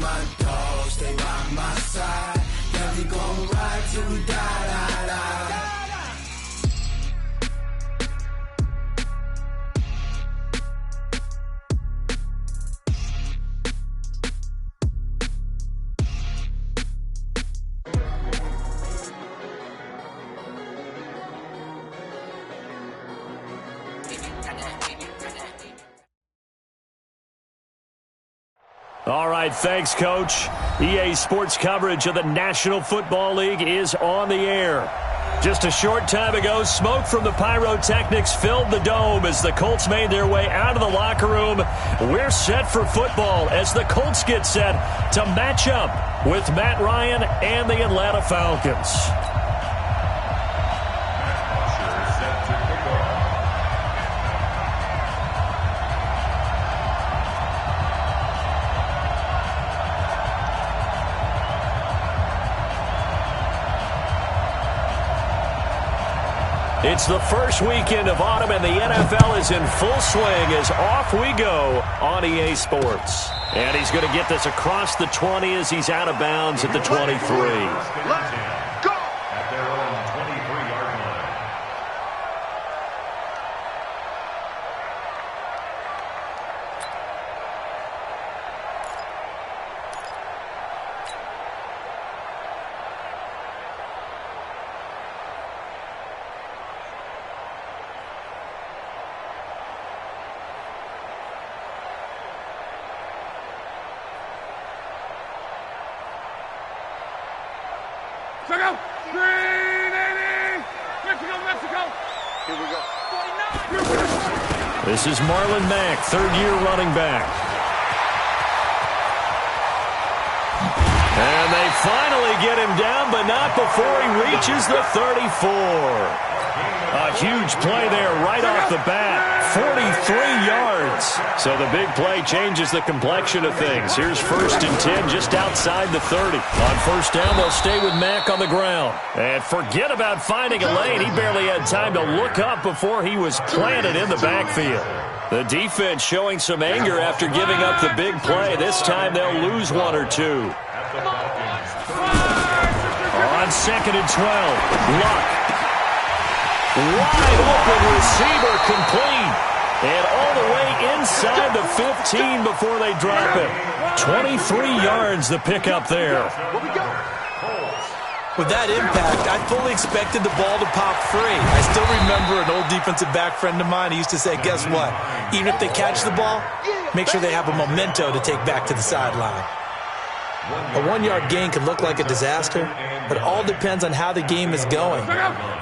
my dog, stay by my side. Yeah, we gon' ride till we die. All right, thanks, Coach. EA Sports coverage of the National Football League is on the air. Just a short time ago, smoke from the pyrotechnics filled the dome as the Colts made their way out of the locker room. We're set for football as the Colts get set to match up with Matt Ryan and the Atlanta Falcons. It's the first weekend of autumn, and the NFL is in full swing as off we go on EA Sports. And he's going to get this across the 20 as he's out of bounds at the 23. Let's go! At their own 23-yard line. Mexico! 380! Mexico! Here we go. 49! This is Marlon Mack, third-year running back. And they finally get him down, but not before he reaches the 34. A huge play there right off the bat. 43 yards. So the big play changes the complexion of things. Here's 1st and 10 just outside the 30. On first down, they'll stay with Mack on the ground. And forget about finding a lane. He barely had time to look up before he was planted in the backfield. The defense showing some anger after giving up the big play. This time they'll lose one or two. On 2nd and 12, Luck. Wide open receiver complete. And all the way inside the 15 before they drop it. 23 yards the pickup there. With that impact, I fully expected the ball to pop free. I still remember an old defensive back friend of mine. He used to say, guess what? Even if they catch the ball, make sure they have a memento to take back to the sideline. A 1-yard gain could look like a disaster, but it all depends on how the game is going.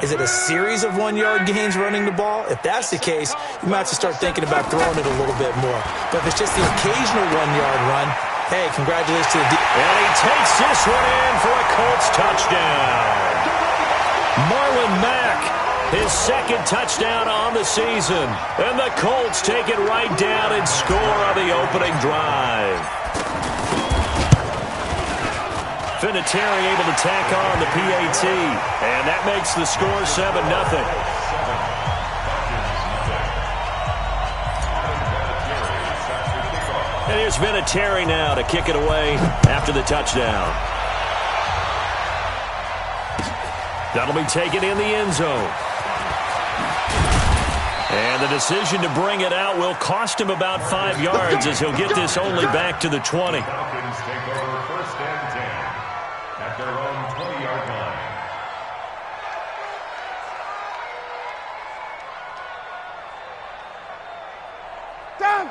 Is it a series of 1-yard gains running the ball? If that's the case, you might have to start thinking about throwing it a little bit more. But if it's just the occasional 1-yard run, hey, congratulations to the defense. And he takes this one in for a Colts touchdown. Marlon Mack, his 2nd touchdown on the season. And the Colts take it right down and score on the opening drive. Vinatieri able to tack on the PAT, and that makes the score 7-0. And here's Vinatieri now to kick it away after the touchdown. That'll be taken in the end zone. And the decision to bring it out will cost him about 5 yards as he'll get this only back to the 20. At their own 20-yard line.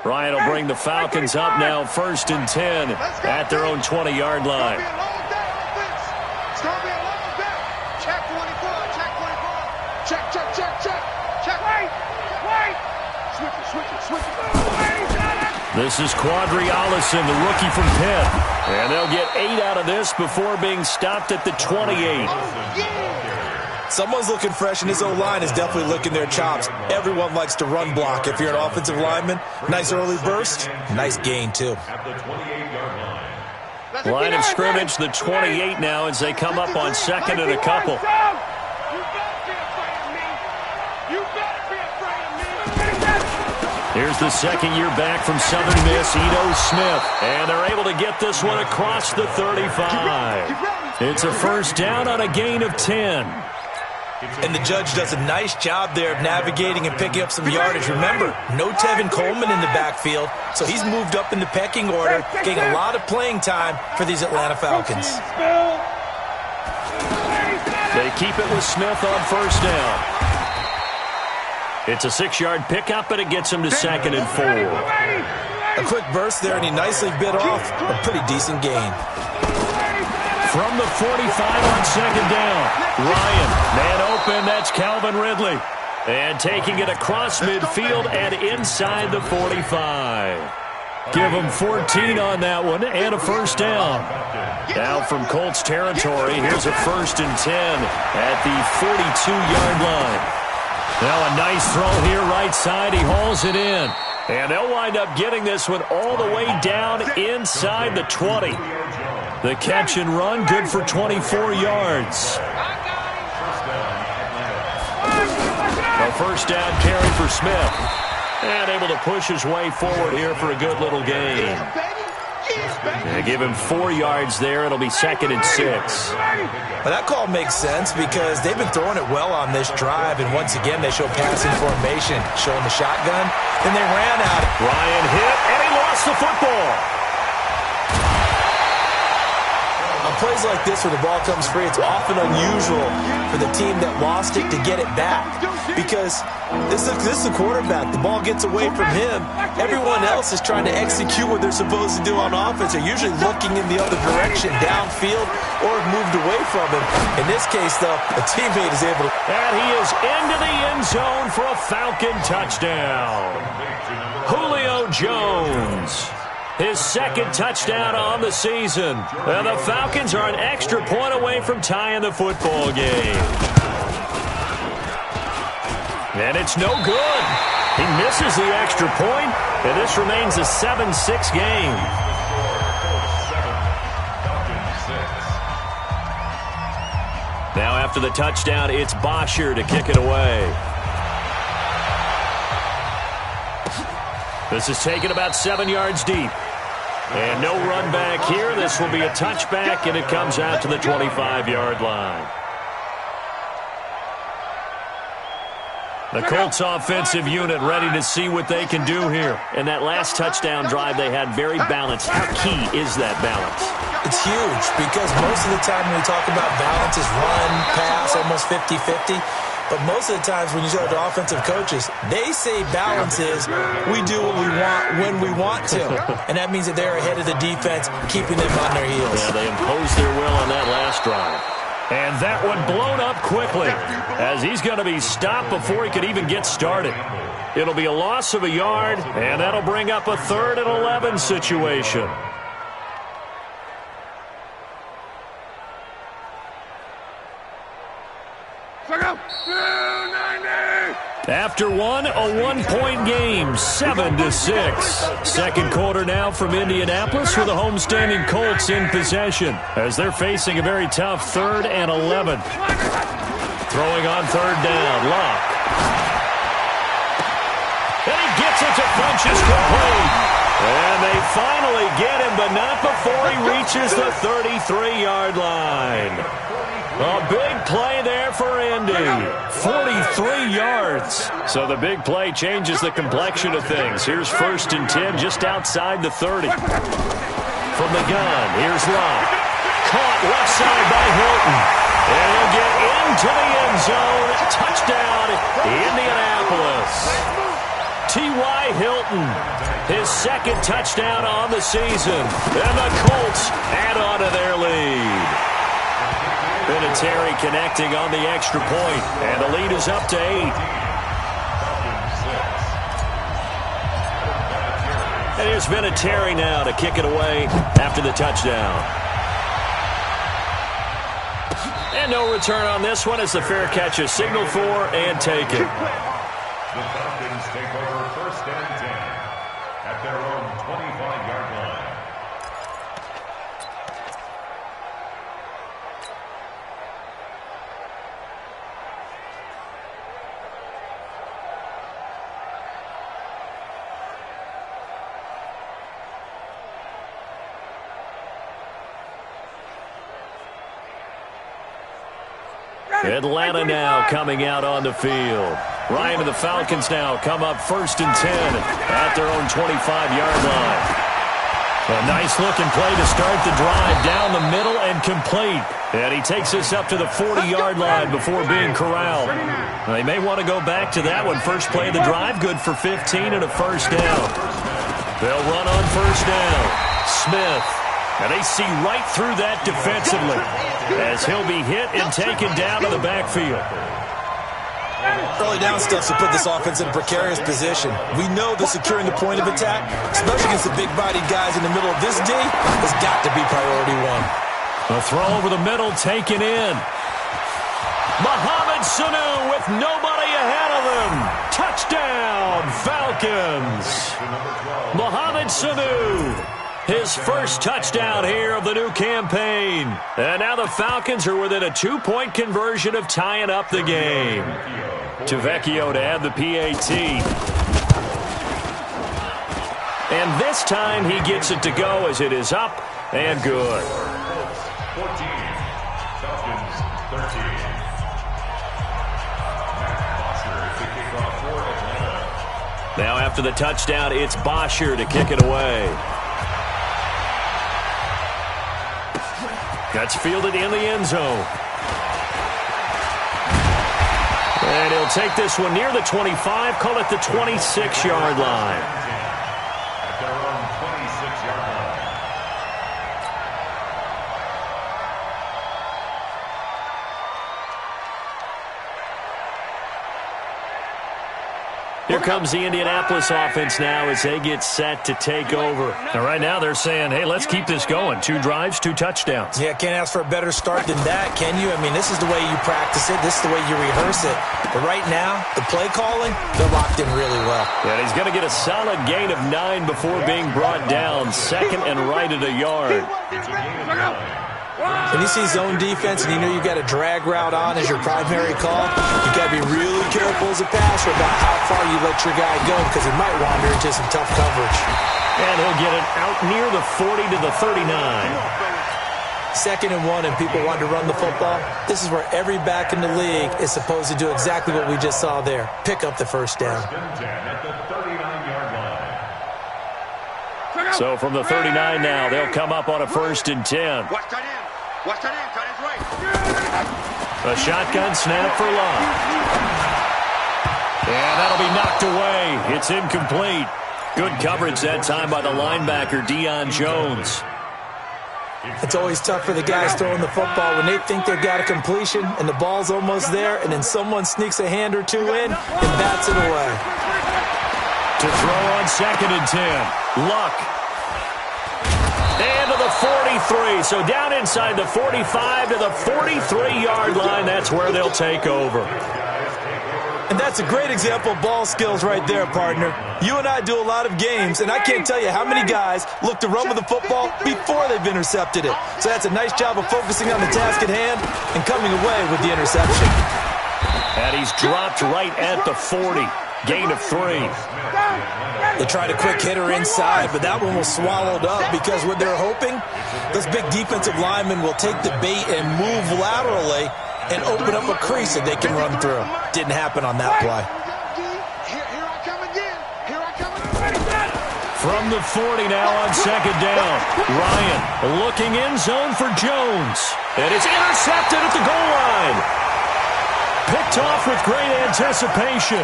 Ryan will bring the Falcons up now, 1st and 10 at their own 20-yard line. It's going to be a long day. Check 24. Check 24. Check. Wait. Switch it. This is Quadri Allison, the rookie from Penn. And they'll get 8 out of this before being stopped at the 28. Someone's looking fresh, and this O-line is definitely licking their chops. Everyone likes to run block. If you're an offensive lineman, nice early burst, nice gain, too. At the 28-yard line. Line of scrimmage, the 28 now as they come up on 2nd and a couple. Here's the second year back from Southern Miss, Ito Smith. And they're able to get this one across the 35. It's a first down on a gain of 10. And the judge does a nice job there of navigating and picking up some yardage. Remember, no Tevin Coleman in the backfield, so he's moved up in the pecking order, getting a lot of playing time for these Atlanta Falcons. They keep it with Smith on first down. It's a 6-yard pickup, and it gets him to 2nd and 4. A quick burst there, and he nicely bit off a pretty decent gain. From the 45 on second down, Ryan, man open, that's Calvin Ridley. And taking it across midfield and inside the 45. Give him 14 on that one and a first down. Now from Colts territory, here's a 1st and 10 at the 42-yard line. Now a nice throw here right side. He hauls it in. And they'll wind up getting this one all the way down inside the 20. The catch and run, good for 24 yards. A first down carry for Smith. And able to push his way forward here for a good little gain. They give him 4 yards there. It'll be 2nd and 6. Well, that call makes sense because they've been throwing it well on this drive. And once again, they show passing formation, showing the shotgun. Then they ran out. Ryan hit, and he lost the football. On plays like this where the ball comes free, it's often unusual for the team that lost it to get it back because this is the quarterback. The ball gets away from him. Everyone else is trying to execute what they're supposed to do on offense. They're usually looking in the other direction, downfield, or have moved away from him. In this case, though, a teammate is able to... And he is into the end zone for a Falcon touchdown. Julio Jones. His 2nd touchdown on the season. And the Falcons are an extra point away from tying the football game. And it's no good. He misses the extra point, and this remains a 7-6 game. Now after the touchdown, it's Bosher to kick it away. This is taken about 7 yards deep. And no run back here. This will be a touchback, and it comes out to the 25-yard line. The Colts offensive unit ready to see what they can do here. And that last touchdown drive they had very balanced. How key is that balance? It's huge because most of the time when we talk about balance is run, pass, almost 50-50. But most of the times when you talk to offensive coaches, they say balance is we do what we want when we want to. And that means that they're ahead of the defense, keeping them on their heels. Yeah, they imposed their will on that last drive. And that one blown up quickly as he's going to be stopped before he could even get started. It'll be a loss of a yard, and that'll bring up a 3rd and 11 situation. After one, a one-point game, 7-6. Second quarter now from Indianapolis with the homestanding Colts in possession as they're facing a very tough 3rd and 11. Throwing on 3rd down, Locke. And he gets it to Funchess complete. And they finally get him, but not before he reaches the 33-yard line. A big play there for Indy. 43 yards. So the big play changes the complexion of things. Here's 1st and 10 just outside the 30. From the gun, here's Locke. Caught left side by Hilton. And he'll get into the end zone. Touchdown, Indianapolis. T.Y. Hilton, his 2nd touchdown on the season. And the Colts add on to their lead. Vinatieri connecting on the extra point, and the lead is up to 8. And here's Vinatieri now to kick it away after the touchdown. And no return on this one as the fair catch is signaled for and taken. The Falcons take over 1st and 10 at their own 25-yard line. Atlanta now coming out on the field. Ryan and the Falcons now come up 1st and 10 at their own 25-yard line. A nice-looking play to start the drive down the middle and complete. And he takes us up to the 40-yard line before being corralled. They may want to go back to that one. First play of the drive, good for 15 and a first down. They'll run on first down. Smith. And they see right through that defensively as he'll be hit and taken down to the backfield. Early down stuff to put this offense in a precarious position. We know that securing the point of attack, especially against the big-bodied guys in the middle of this D, has got to be priority one. A throw over the middle taken in. Mohamed Sanu with nobody ahead of him. Touchdown, Falcons. Mohamed Sanu, his first touchdown here of the new campaign. And now the Falcons are within a 2-point conversion of tying up the game. Tavecchio to add the PAT. And this time he gets it to go as it is up and good. 14, Falcons 13. Now after the touchdown, it's Bosher to kick it away. That's fielded in the end zone. And he'll take this one near the 25, call it the 26-yard line. At their own 26-yard line. Here comes the Indianapolis offense now as they get set to take over. And right now they're saying, hey, let's keep this going. 2 drives, 2 touchdowns. Yeah, can't ask for a better start than that, can you? I mean, this is the way you practice it. This is the way you rehearse it. But right now, the play calling, they're locked in really well. And he's going to get a solid gain of 9 before being brought down. Second and right at a yard. When you see zone defense and you know you got a drag route on as your primary call, you got to be really careful as a passer about how far you let your guy go because he might wander into some tough coverage. And he'll get it out near the 40 to the 39. 2nd and 1 and people want to run the football. This is where every back in the league is supposed to do exactly what we just saw there. Pick up the first down. So from the 39 now, they'll come up on a 1st and 10. Watch that in, tight end's right. A shotgun snap for Love. And that'll be knocked away. It's incomplete. Good coverage that time by the linebacker, Deion Jones. It's always tough for the guys throwing the football when they think they've got a completion and the ball's almost there, and then someone sneaks a hand or two in and bats it away. To throw on 2nd and 10. Luck. And to the 43. So down inside the 45 to the 43-yard line. That's where they'll take over. And that's a great example of ball skills right there, partner. You and I do a lot of games, and I can't tell you how many guys look to run with the football before they've intercepted it. So that's a nice job of focusing on the task at hand and coming away with the interception. And he's dropped right at the 40. Gain of 3. They tried a quick hitter inside, but that one was swallowed up because what they're hoping, those big defensive linemen will take the bait and move laterally and open up a crease that they can run through. Didn't happen on that play. Here I come again. Here I come again. From the 40 now on 2nd down. Ryan looking in zone for Jones. And it's intercepted at the goal line. Picked off with great anticipation.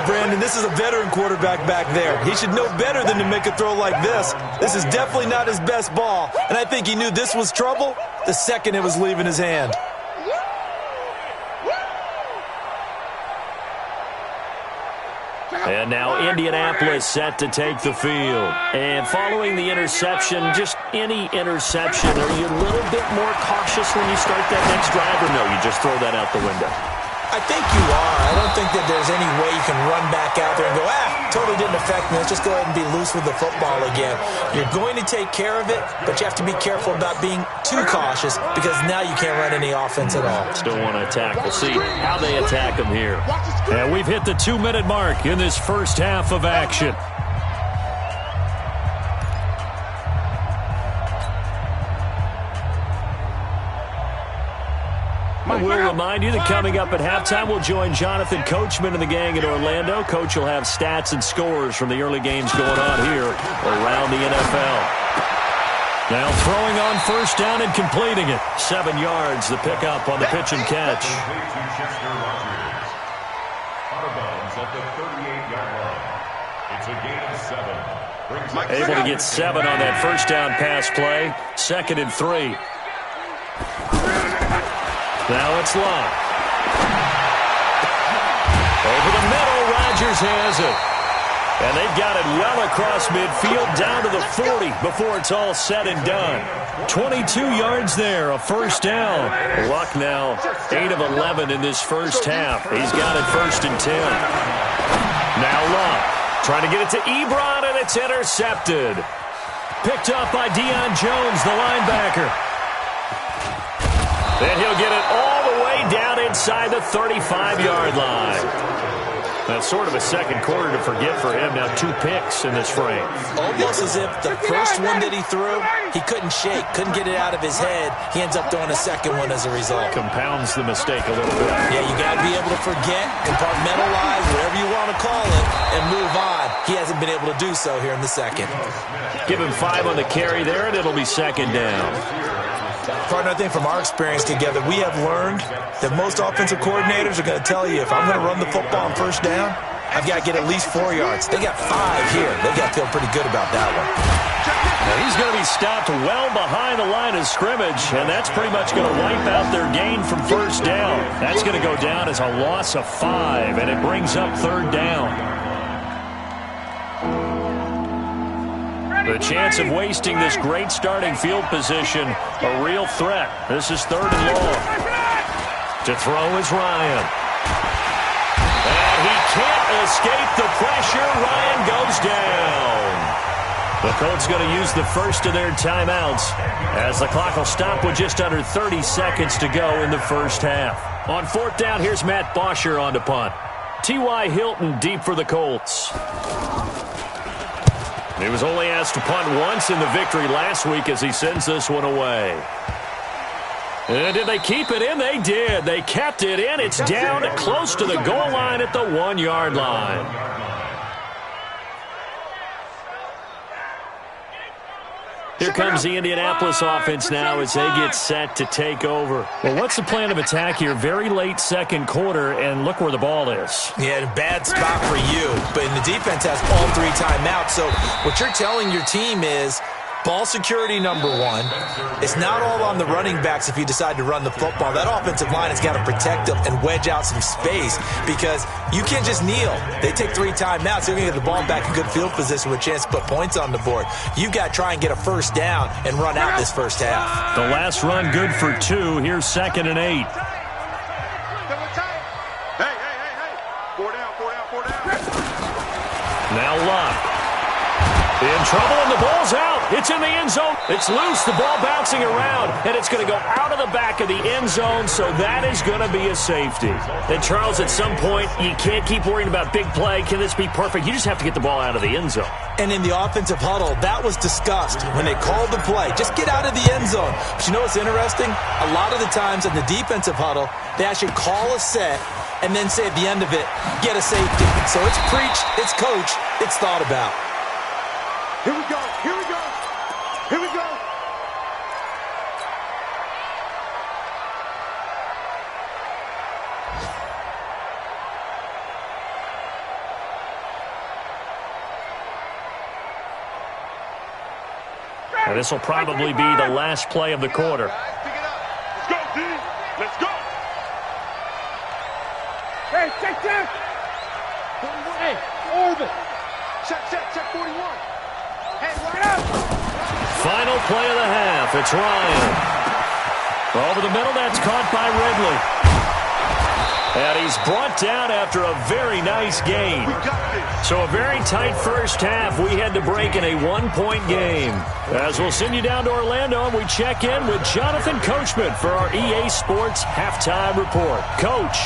Brandon, this is a veteran quarterback back there. He should know better than to make a throw like this. This is definitely not his best ball, and I think he knew this was trouble the second it was leaving his hand. And now Indianapolis set to take the field. And following the interception, just any interception, are you a little bit more cautious when you start that next drive, or no, you just throw that out the window? I think you are. I don't think that there's any way you can run back out there and go, totally didn't affect me. Let's just go ahead and be loose with the football again. You're going to take care of it, but you have to be careful about being too cautious because now you can't run any offense at all. Still want to attack. We'll see how they attack them here. And we've hit the 2-minute mark in this first half of action. We'll remind you that coming up at halftime, we'll join Jonathan Coachman and the gang in Orlando. Coach will have stats and scores from the early games going on here around the NFL. Now throwing on first down and completing it. 7 yards, the pickup on the pitch and catch. Out of bounds at the 38-yard line. It's a gain of 7. Able to get 7 on that first down pass play. 2nd and 3. Now it's Love. Over the middle, Rodgers has it. And they've got it well across midfield down to the 40 before it's all said and done. 22 yards there, a first down. Luck now 8 of 11 in this first half. He's got it 1st and 10. Now Love trying to get it to Ebron, and it's intercepted. Picked up by Deion Jones, the linebacker. And he'll get it all the way down inside the 35-yard line. That's sort of a second quarter to forget for him. Now 2 picks in this frame. Almost as if the first one that he threw, he couldn't shake, couldn't get it out of his head. He ends up throwing a second one as a result. Compounds the mistake a little bit. Yeah, you got to be able to forget, compartmentalize, whatever you want to call it, and move on. He hasn't been able to do so here in the second. Give him 5 on the carry there, and it'll be 2nd down. Partner, I think from our experience together, we have learned that most offensive coordinators are going to tell you, if I'm going to run the football on first down, I've got to get at least 4 yards. They got 5 here. They got to feel pretty good about that one. Now he's going to be stopped well behind the line of scrimmage, and that's pretty much going to wipe out their gain from first down. That's going to go down as a loss of 5, and it brings up 3rd down. The chance of wasting this great starting field position, a real threat. This is 3rd and long. To throw is Ryan. And he can't escape the pressure. Ryan goes down. The Colts going to use the first of their timeouts as the clock will stop with just under 30 seconds to go in the first half. On 4th down, here's Matt Bosher on to punt. T.Y. Hilton deep for the Colts. He was only asked to punt once in the victory last week as he sends this one away. And did they keep it in? They did. They kept it in. It's down close to the goal line at the 1-yard line. Here comes the Indianapolis offense now as they get set to take over. Well, what's the plan of attack here? Very late second quarter, and look where the ball is. Yeah, bad spot for you. But the defense has all 3 timeouts. So what you're telling your team is ball security, number 1. It's not all on the running backs if you decide to run the football. That offensive line has got to protect them and wedge out some space because you can't just kneel. They take 3 timeouts. They're going to get the ball back in good field position with a chance to put points on the board. You got to try and get a first down and run out this first half. The last run good for 2. Here's 2nd and 8. Hey. 4 down. Now Love. In trouble, and the ball's out. It's in the end zone. It's loose. The ball bouncing around, and it's going to go out of the back of the end zone, so that is going to be a safety. And, Charles, at some point, you can't keep worrying about big play. Can this be perfect? You just have to get the ball out of the end zone. And in the offensive huddle, that was discussed when they called the play. Just get out of the end zone. But you know what's interesting? A lot of the times in the defensive huddle, they actually call a set and then say at the end of it, get a safety. So it's preached, it's coached, it's thought about. Here we go. And this will probably be the last play of the quarter. Pick it up. Let's go, D. Let's go. Hey, check. Hey, orbit. Check 41. Hey, line up. Final play of the half. It's Ryan. Over the middle, that's caught by Ridley. And he's brought down after a very nice gain. So a very tight first half. We had to break in a 1-point game. As we'll send you down to Orlando, and we check in with Jonathan Coachman for our EA Sports Halftime Report. Coach.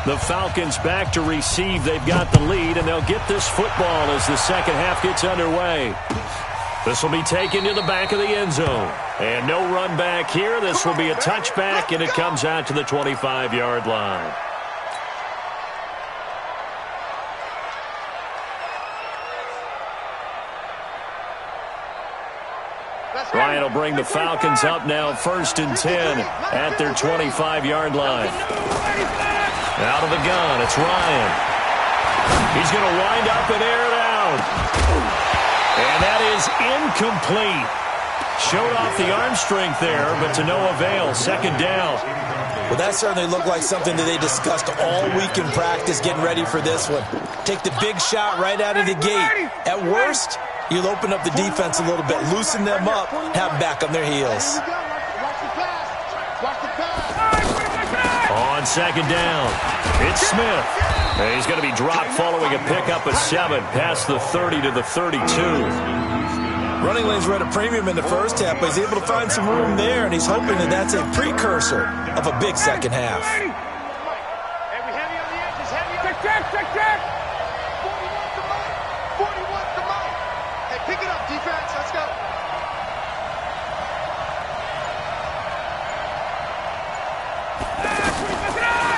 The Falcons back to receive. They've got the lead, and they'll get this football as the second half gets underway. This will be taken to the back of the end zone. And no run back here. This will be a touchback, and it comes out to the 25-yard line. Ryan will bring the Falcons up now 1st and 10 at their 25-yard line. Out of the gun, it's Ryan. He's going to wind up and air it out. And that is incomplete. Showed off the arm strength there, but to no avail. 2nd down. Well, that certainly looked like something that they discussed all week in practice, getting ready for this one. Take the big shot right out of the gate. At worst, you'll open up the defense a little bit, loosen them up, have them back on their heels. On 2nd down, it's Smith. And he's going to be dropped following a pickup of 7 past the 30 to the 32. Running lanes were at a premium in the first half, but he's able to find some room there, and he's hoping that that's a precursor of a big second half.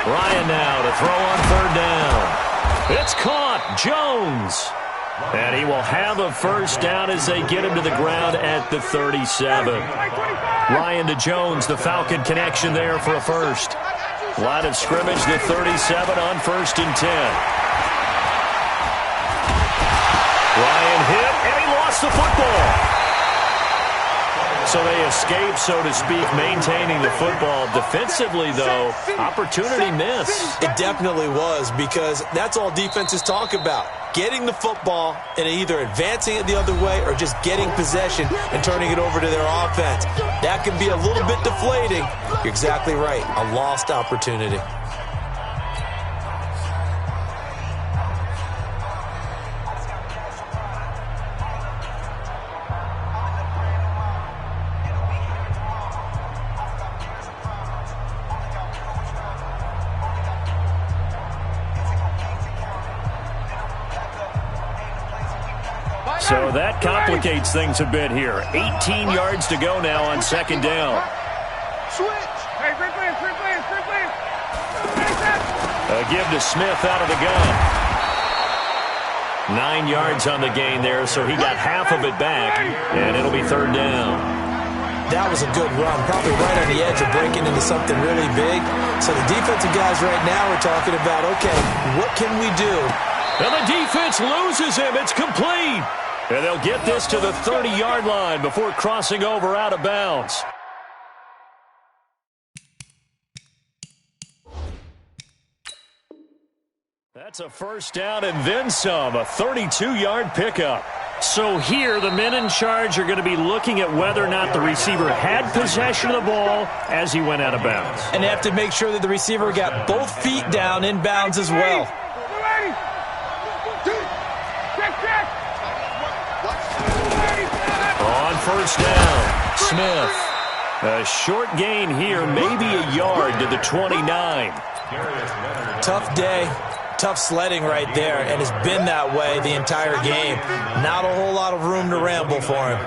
Ryan now to throw on 3rd down. It's caught. Jones. And he will have a 1st down as they get him to the ground at the 37. Ryan to Jones, the Falcon connection there for a 1st. Line of scrimmage, the 37 on 1st and 10. Ryan hit, and he lost the football. So they escape, so to speak, maintaining the football. Defensively, though, opportunity missed. It definitely was, because that's all defenses talk about. Getting the football and either advancing it the other way or just getting possession and turning it over to their offense. That can be a little bit deflating. You're exactly right. A lost opportunity. So that complicates things a bit here. 18 yards to go now on 2nd down. A give to Smith out of the gun. 9 yards on the gain there, so he got half of it back, and it'll be 3rd down. That was a good run, probably right on the edge of breaking into something really big. So the defensive guys right now are talking about, okay, what can we do? And the defense loses him. It's complete. And they'll get this to the 30-yard line before crossing over out of bounds. That's a 1st down and then some, a 32-yard pickup. So here, the men in charge are going to be looking at whether or not the receiver had possession of the ball as he went out of bounds. And they have to make sure that the receiver got both feet down in bounds as well. On 1st down, Smith. A short gain here, maybe a yard to the 29. Tough day, tough sledding right there, and it's been that way the entire game. Not a whole lot of room to ramble for him.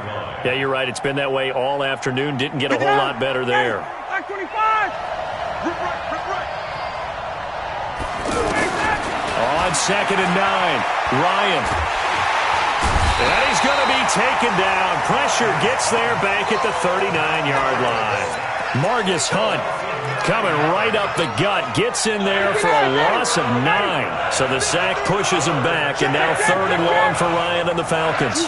Yeah, you're right. It's been that way all afternoon. Didn't get a whole lot better there. On 2nd and 9, Ryan. And he's going to be taken down. Pressure gets there back at the 39-yard line. Margus Hunt coming right up the gut. Gets in there for a loss of 9. So the sack pushes him back. And now 3rd and long for Ryan and the Falcons.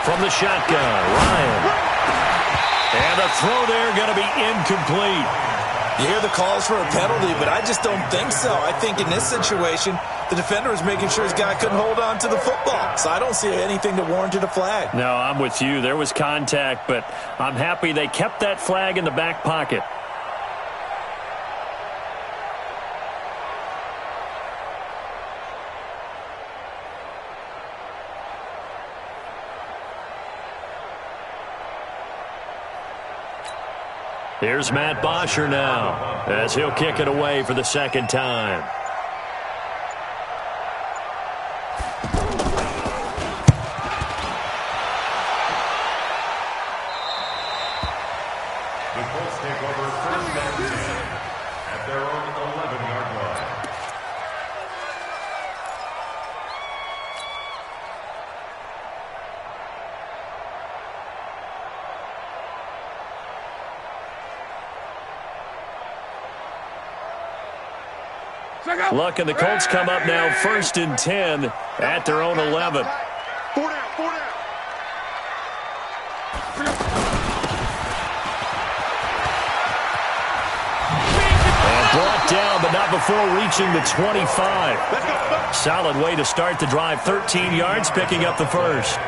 From the shotgun, Ryan. And the throw there going to be incomplete. You hear the calls for a penalty, but I just don't think so. I think in this situation, the defender was making sure his guy couldn't hold on to the football. So I don't see anything that warranted a flag. No, I'm with you. There was contact, but I'm happy they kept that flag in the back pocket. Here's Matt Bosher now as he'll kick it away for the 2nd time. Luck and the Colts come up now 1st and 10 at their own 11. 4 down, 4 down. And brought down, but not before reaching the 25. Solid way to start the drive. 13 yards, picking up the first.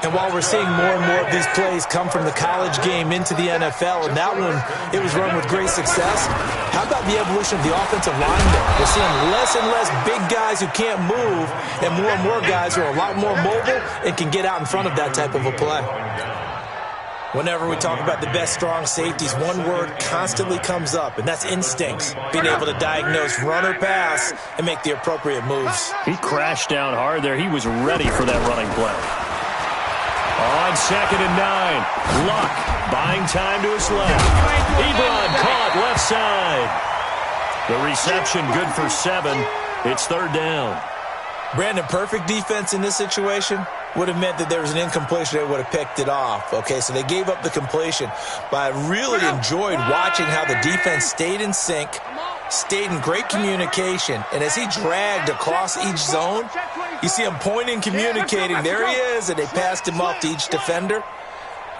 And while we're seeing more and more of these plays come from the college game into the NFL, and that one, it was run with great success, how about the evolution of the offensive line there? We're seeing less and less big guys who can't move and more guys who are a lot more mobile and can get out in front of that type of a play. Whenever we talk about the best strong safeties, one word constantly comes up, and that's instincts. Being able to diagnose run or pass and make the appropriate moves. He crashed down hard there. He was ready for that running play. On 2nd and 9, Luck buying time to his left. Ebron caught left side. The reception good for 7. It's 3rd down. Brandon, perfect defense in this situation would have meant that there was an incompletion. They would have picked it off. Okay, so they gave up the completion. But I really enjoyed watching how the defense stayed in sync, stayed in great communication, and as he dragged across each zone, you see him pointing, communicating. There he is, and they passed him off to each defender.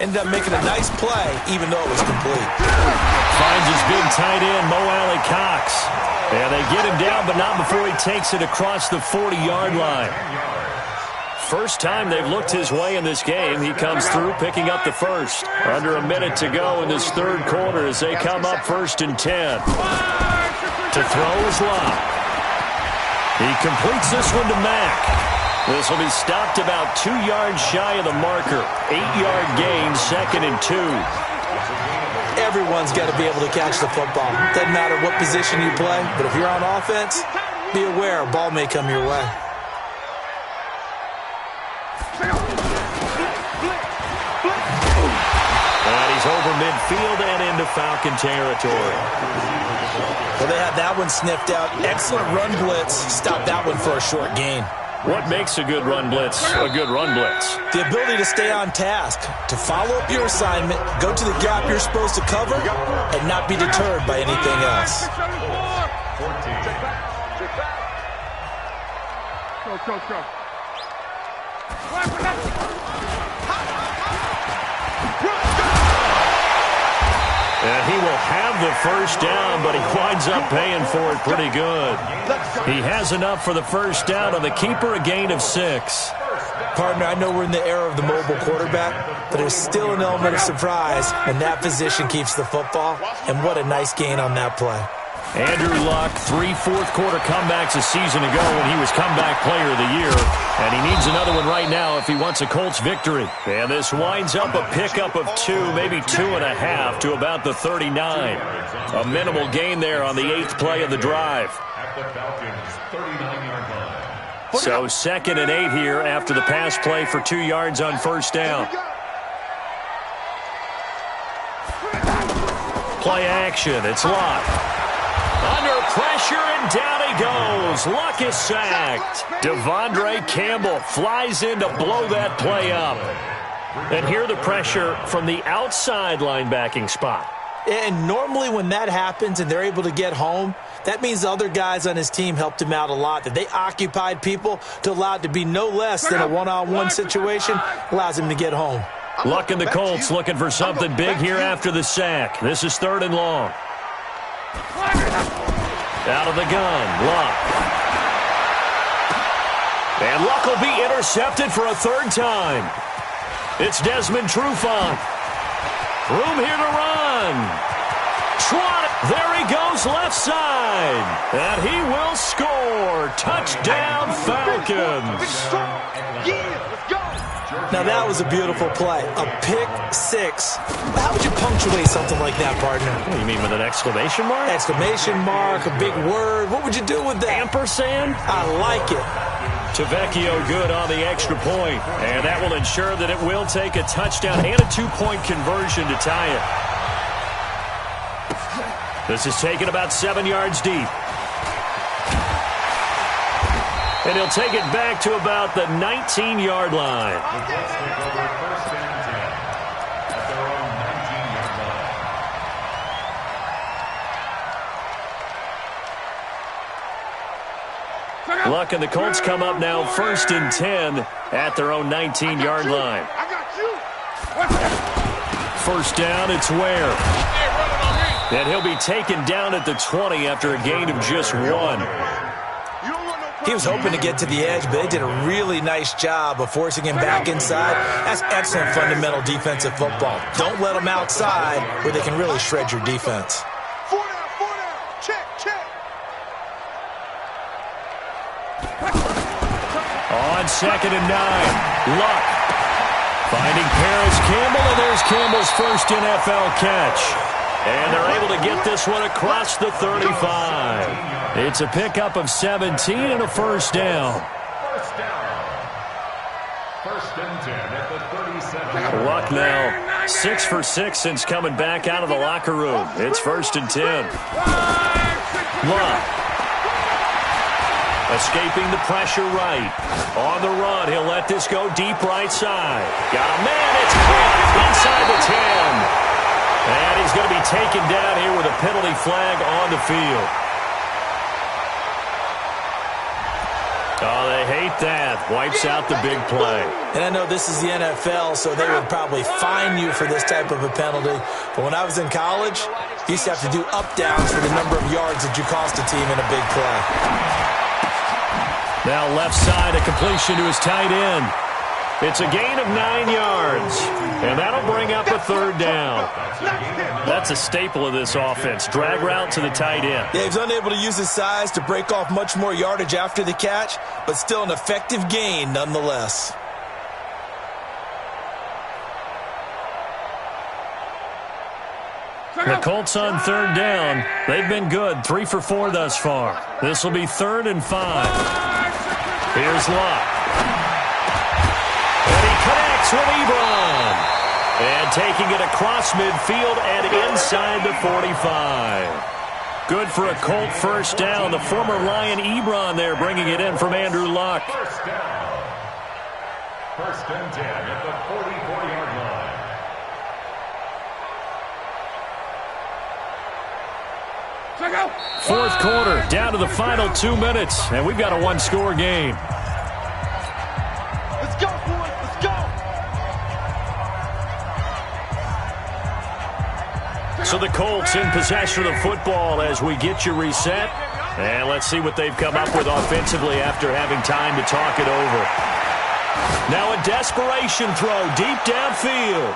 Ended up making a nice play, even though it was complete. Finds his big tight end, Mo Alley Cox. And they get him down, but not before he takes it across the 40-yard line. First time they've looked his way in this game. He comes through, picking up the first. Under a minute to go in this 3rd quarter as they come up 1st and 10. To throw is Locke. He completes this one to Mack. This will be stopped about 2 yards shy of the marker. 8-yard gain, 2nd and 2. Everyone's got to be able to catch the football. Doesn't matter what position you play, but if you're on offense, be aware a ball may come your way. And he's over midfield and into Falcon territory. Well, they had that one sniffed out. Excellent run blitz. Stop that one for a short gain. What makes a good run blitz a good run blitz? The ability to stay on task, to follow up your assignment, go to the gap you're supposed to cover, and not be deterred by anything else. Go. And he will have the first down, but he winds up paying for it pretty good. He has enough for the first down on the keeper, a gain of 6. Partner, I know we're in the era of the mobile quarterback, but there's still an element of surprise when that position keeps the football, and what a nice gain on that play. Andrew Luck, 3 fourth-quarter comebacks a season ago when he was comeback player of the year, and he needs another one right now if he wants a Colts victory. And this winds up a pickup of 2, maybe 2.5 to about the 39. A minimal gain there on the 8th play of the drive. At the Falcons' 39-yard line. So 2nd and 8 here after the pass play for 2 yards on first down. Play action, it's Luck. Under pressure, and down he goes. Luck is sacked. Devondre Campbell flies in to blow that play up. And here the pressure from the outside linebacking spot. And normally when that happens and they're able to get home, that means the other guys on his team helped him out a lot. That they occupied people to allow it to be no less than a one-on-one situation, allows him to get home. Luck and the Colts looking for something big here after the sack. This is 3rd and long. Out of the gun, Luck. And Luck will be intercepted for a 3rd time. It's Desmond Trufant. Room here to run. Trot. There he goes left side. And he will score. Touchdown, Falcons. Now that was a beautiful play. A pick 6. How would you punctuate something like that, partner? What do you mean, with an exclamation mark? Exclamation mark, a big word. What would you do with that? Ampersand? I like it. Tavecchio good on the extra point. And that will ensure that it will take a touchdown and a 2-point conversion to tie it. This is taken about 7 yards deep. And he'll take it back to about the 19-yard line. Luck and the Colts come up now 1st and 10 at their own 19-yard line. First down, it's Ware. And he'll be taken down at the 20 after a gain of just 1. He was hoping to get to the edge, but they did a really nice job of forcing him back inside. That's excellent fundamental defensive football. Don't let them outside where they can really shred your defense. 4 down. Check. On 2nd and 9, Luck finding Paris Campbell, and there's Campbell's first NFL catch. And they're able to get this one across the 35. It's a pickup of 17 and a first down. First and 10 at the 37. Luck now 6 for 6 since coming back out of the locker room. It's 1st and 10. Luck escaping the pressure right. On the run, he'll let this go deep right side. Got a man, it's caught inside the 10. And he's going to be taken down here with a penalty flag on the field. Oh, they hate that. Wipes out the big play. And I know this is the NFL, so they would probably fine you for this type of a penalty. But when I was in college, you used to have to do up-downs for the number of yards that you cost a team in a big play. Now left side, a completion to his tight end. It's a gain of 9 yards, and that'll bring up a 3rd down. That's a staple of this offense. Drag route to the tight end. Yeah, he's unable to use his size to break off much more yardage after the catch, but still an effective gain nonetheless. The Colts on 3rd down. They've been good, 3 for 4 thus far. This will be 3rd and 5. Here's Luck. Connects with Ebron. And taking it across midfield and inside the 45. Good for a Colt first down. The former Lion Ebron there bringing it in from Andrew Luck. First down. 1st and 10 at the 44-yard line. 4th quarter, down to the final 2 minutes, and we've got a 1-score game. Let's go, boys. Let's go. So the Colts in possession of the football as we get you reset. And let's see what they've come up with offensively after having time to talk it over. Now a desperation throw deep downfield.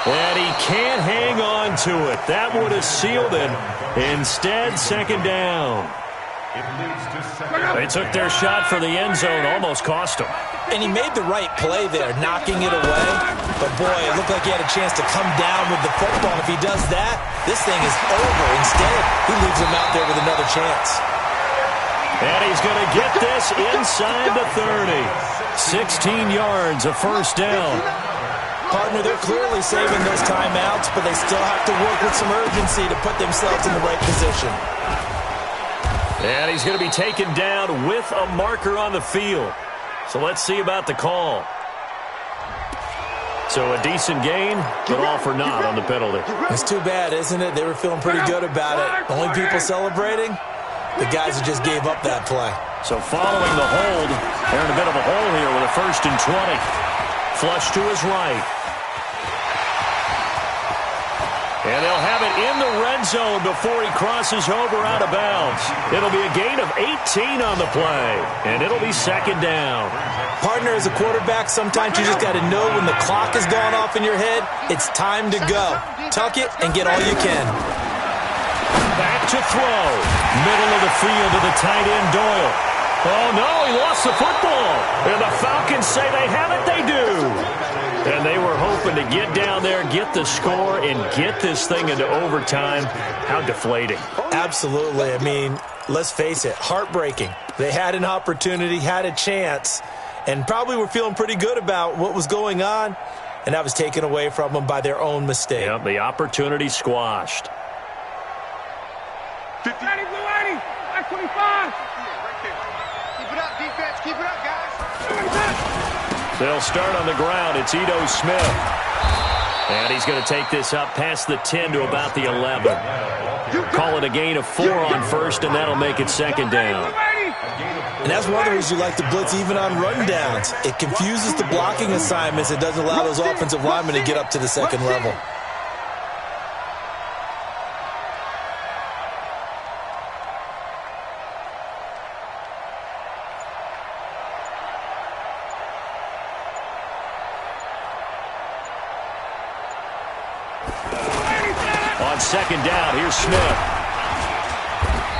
And he can't hang on to it. That would have sealed it. Instead, 2nd down. They took their shot for the end zone, almost cost them. And he made the right play there, knocking it away. But, boy, it looked like he had a chance to come down with the football. If he does that, this thing is over. Instead, he leaves him out there with another chance. And he's going to get this inside the 30. 16 yards, a first down. Partner, they're clearly saving those timeouts, but they still have to work with some urgency to put themselves in the right position. And he's going to be taken down with a marker on the field. So let's see about the call. So a decent gain, but all for naught on the penalty. It's too bad, isn't it? They were feeling pretty good about it. Only people celebrating, the guys who just gave up that play. So following the hold, they're in a bit of a hole here with a 1st and 20. Flush to his right. And they'll have it in the red zone before he crosses over out of bounds. It'll be a gain of 18 on the play, and it'll be 2nd down. Partner, as a quarterback, sometimes you just got to know when the clock has gone off in your head, it's time to go. Tuck it and get all you can. Back to throw. Middle of the field to the tight end, Doyle. Oh, no, he lost the football. And the Falcons say they have it, they do. And they were hoping to get down there, get the score, and get this thing into overtime. How deflating. Absolutely. I mean, let's face it, heartbreaking. They had an opportunity, had a chance, and probably were feeling pretty good about what was going on, and that was taken away from them by their own mistake. Yep, the opportunity squashed. 50. Blue 80, that's 25. Keep it up, defense. Keep it up, guys. They'll start on the ground. It's Ito Smith. And he's going to take this up past the 10 to about the 11. Call it a gain of 4 on 1st, and that'll make it 2nd down. And that's one of the reasons you like to blitz even on run downs. It confuses the blocking assignments. It doesn't allow those offensive linemen to get up to the second level. On second down, here's Smith.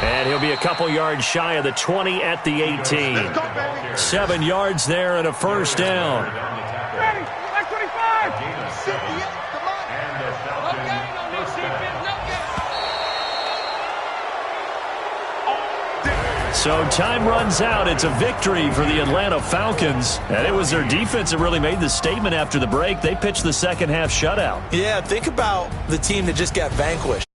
And he'll be a couple yards shy of the 20 at the 18. 7 yards there and a first down. Ready, back 25. And the Falcons first down. So time runs out. It's a victory for the Atlanta Falcons. And it was their defense that really made the statement after the break. They pitched the second half shutout. Yeah, think about the team that just got vanquished.